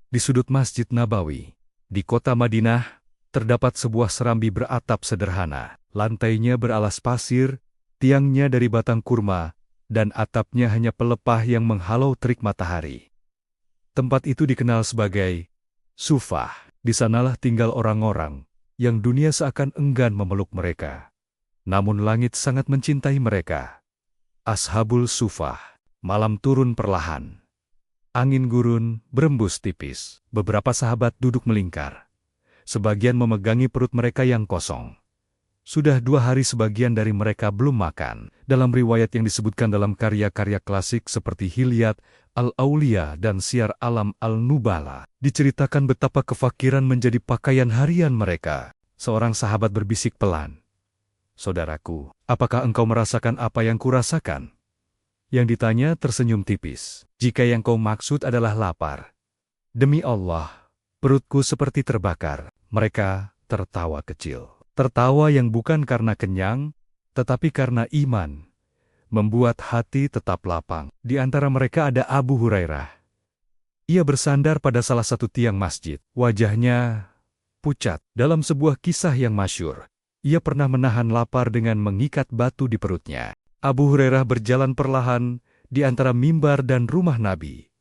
Di sudut Masjid Nabawi, di kota Madinah, terdapat sebuah serambi beratap sederhana. Lantainya beralas pasir, tiangnya dari batang kurma, dan atapnya hanya pelepah yang menghalau terik matahari. Tempat itu dikenal sebagai Sufah. Di sanalah tinggal orang-orang yang dunia seakan enggan memeluk mereka. Namun langit sangat mencintai mereka. Ashabul Sufah. Malam turun perlahan. Angin gurun berembus tipis. Beberapa sahabat duduk melingkar. Sebagian memegangi perut mereka yang kosong. Sudah 2 hari sebagian dari mereka belum makan. Dalam riwayat yang disebutkan dalam karya-karya klasik seperti Hilyat Al-Aulia dan Syiar Alam Al-Nubala, diceritakan betapa kefakiran menjadi pakaian harian mereka. Seorang sahabat berbisik pelan, "Saudaraku, apakah engkau merasakan apa yang kurasakan?" Yang ditanya tersenyum tipis. "Jika yang kau maksud adalah lapar, demi Allah, perutku seperti terbakar." Mereka tertawa kecil. Tertawa yang bukan karena kenyang, tetapi karena iman, membuat hati tetap lapang. Di antara mereka ada Abu Hurairah. Ia bersandar pada salah satu tiang masjid. Wajahnya pucat. Dalam sebuah kisah yang masyhur, ia pernah menahan lapar dengan mengikat batu di perutnya. Abu Hurairah berjalan perlahan di antara mimbar dan rumah Nabi.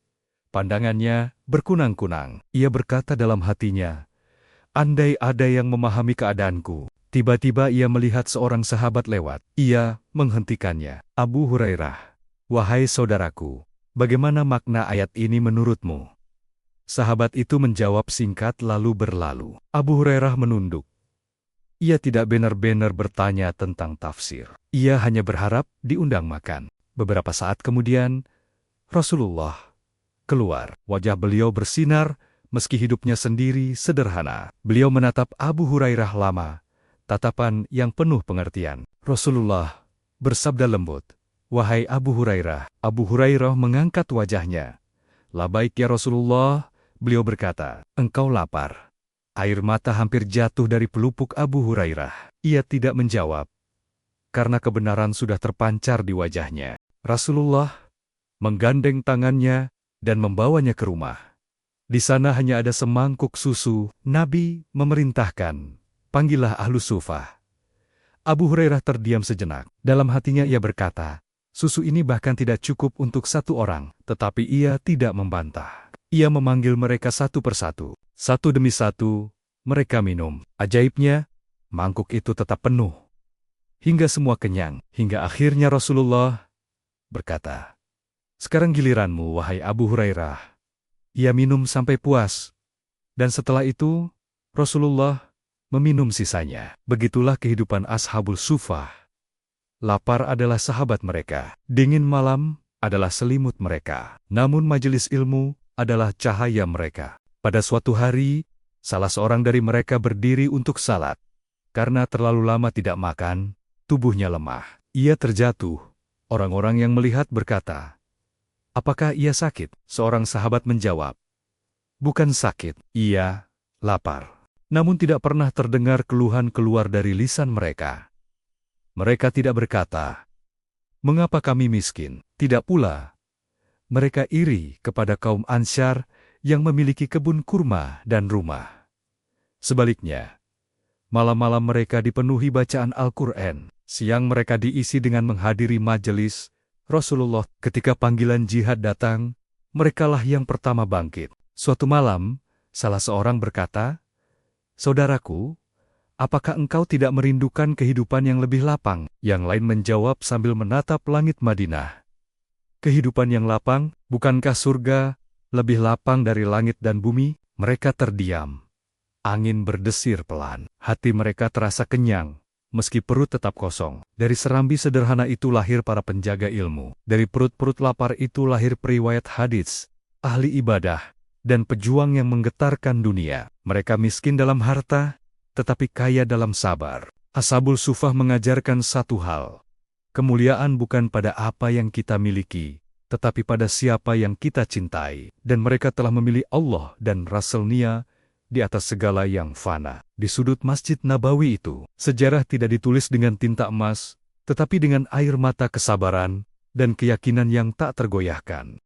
Pandangannya berkunang-kunang. Ia berkata dalam hatinya, "Andai ada yang memahami keadaanku." Tiba-tiba ia melihat seorang sahabat lewat. Ia menghentikannya. "Abu Hurairah, wahai saudaraku, bagaimana makna ayat ini menurutmu?" Sahabat itu menjawab singkat lalu berlalu. Abu Hurairah menunduk. Ia tidak benar-benar bertanya tentang tafsir. Ia hanya berharap diundang makan. Beberapa saat kemudian, Rasulullah keluar. Wajah beliau bersinar, meski hidupnya sendiri sederhana. Beliau menatap Abu Hurairah lama, tatapan yang penuh pengertian. Rasulullah bersabda lembut, "Wahai Abu Hurairah." Abu Hurairah mengangkat wajahnya. "Labaik ya Rasulullah." Beliau berkata, "Engkau lapar." Air mata hampir jatuh dari pelupuk Abu Hurairah. Ia tidak menjawab, karena kebenaran sudah terpancar di wajahnya. Rasulullah menggandeng tangannya dan membawanya ke rumah. Di sana hanya ada semangkuk susu. Nabi memerintahkan, "Panggillah ahlu sufah." Abu Hurairah terdiam sejenak. Dalam hatinya ia berkata, susu ini bahkan tidak cukup untuk 1 orang. Tetapi ia tidak membantah. Ia memanggil mereka satu persatu. Satu demi satu, mereka minum. Ajaibnya, mangkuk itu tetap penuh. Hingga semua kenyang. Hingga akhirnya Rasulullah berkata, "Sekarang giliranmu, wahai Abu Hurairah." Ia minum sampai puas. Dan setelah itu, Rasulullah meminum sisanya. Begitulah kehidupan Ashabul Sufah. Lapar adalah sahabat mereka. Dingin malam adalah selimut mereka. Namun majelis ilmu adalah cahaya mereka. Pada suatu hari, salah seorang dari mereka berdiri untuk salat. Karena terlalu lama tidak makan, tubuhnya lemah. Ia terjatuh. Orang-orang yang melihat berkata, "Apakah ia sakit?" Seorang sahabat menjawab, "Bukan sakit, ia lapar." Namun tidak pernah terdengar keluhan keluar dari lisan mereka. Mereka tidak berkata, "Mengapa kami miskin?" Tidak pula mereka iri kepada kaum Ansyar yang memiliki kebun kurma dan rumah. Sebaliknya, malam-malam mereka dipenuhi bacaan Al-Quran. Siang mereka diisi dengan menghadiri majelis Rasulullah. Ketika panggilan jihad datang, merekalah yang pertama bangkit. Suatu malam, salah seorang berkata, "Saudaraku, apakah engkau tidak merindukan kehidupan yang lebih lapang?" Yang lain menjawab sambil menatap langit Madinah, "Kehidupan yang lapang, bukankah surga lebih lapang dari langit dan bumi?" Mereka terdiam. Angin berdesir pelan. Hati mereka terasa kenyang, meski perut tetap kosong. Dari serambi sederhana itu lahir para penjaga ilmu. Dari perut-perut lapar itu lahir periwayat hadits, ahli ibadah, dan pejuang yang menggetarkan dunia. Mereka miskin dalam harta, tetapi kaya dalam sabar. Ashabul Sufah mengajarkan satu hal. Kemuliaan bukan pada apa yang kita miliki, tetapi pada siapa yang kita cintai. Dan mereka telah memilih Allah dan Rasul-Nya di atas segala yang fana. Di sudut Masjid Nabawi itu, sejarah tidak ditulis dengan tinta emas, tetapi dengan air mata kesabaran dan keyakinan yang tak tergoyahkan.